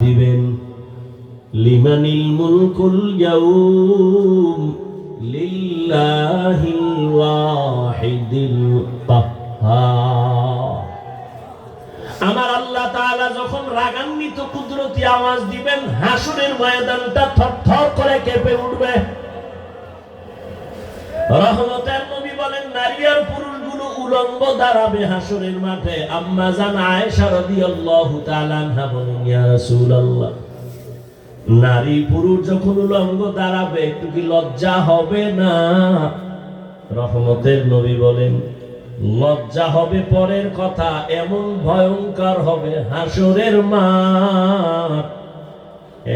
দিবেন, লিমানিল মুলকুল ইয়াউম লিল্লাহিল ওয়াহিদিল কাহ্হার। আমার আল্লাহ তাআলা যখন রাগান্বিত কুদরতি আওয়াজ দিবেন, হাসরের ময়দানটা থরথর করে কেঁপে উঠবে। রহমতের নবী বলেন, নারী আর পুরুষগুলো উলঙ্গ দাঁড়াবে হাসরের মাঠে। আম্মা জান আয়েশা রাদিয়াল্লাহু তাআলা আনহা বলেন, ইয়া রাসূলুল্লাহ, নারী পুরুষ যখন উলঙ্গ দাঁড়াবে একটু কি লজ্জা হবে না? রহমতের নবী বলেন, লজ্জা হবে পরের কথা, এমন ভয়ঙ্কর হবে হাসরের মাঠ,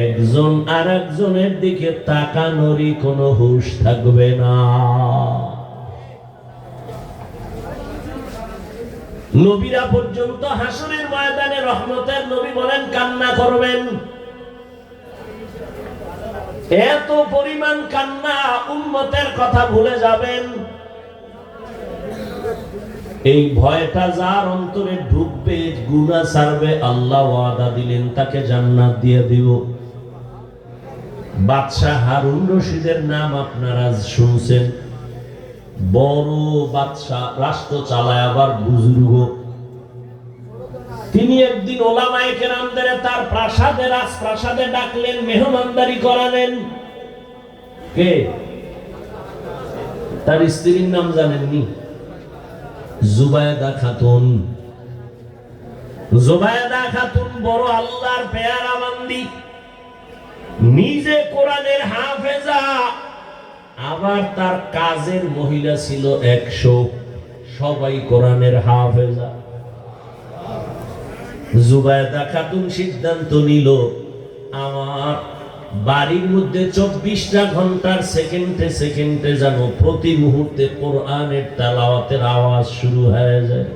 একজন আর একজনের দিকে তাকানোরই কোনো হুঁশ থাকবে না। নবীরা পর্যন্ত হাসরের ময়দানে রহমতের নবী বলেন কান্না করবেন। এত পরিমাণ কান্না, উম্মতের কথা ভুলে যাবেন। এই ভয়টা যার অন্তরে ঢুকবে, গুনাহ ছাড়বে, আল্লাহ ওয়াদা দিলেন তাকে জান্নাত দিয়ে দিব। বাদশাহ হারুন রশিদের নাম আপনারা শুনছেন, বড় বাদশাহ, রাষ্ট্র চালায় আবার বুজুর্গ। তিনি একদিন ওলামায়ে কেরামদের তার প্রাসাদে, রাজপ্রাসাদে ডাকলেন, মেহমানদারি করালেন। কে? তার স্ত্রীর নাম জানেননি? জুবায়দা খাতুন। জুবায়দা খাতুন বড় আল্লাহর পেয়ারা বান্দি, নিজে কোরআনের হাফেজা, আবার তার কাজের মহিলা ছিল 100, সবাই কোরআনের হাফেজা। জুবায়দা খাতুন সিদ্ধান্ত নিল, আমার বাড়ির মধ্যে 24টা ঘন্টার সেকেন্ডে সেকেন্ডে যেন প্রতি মুহূর্তে কোরআনের তেলাওয়াতের আওয়াজ শুরু হয়ে যায়।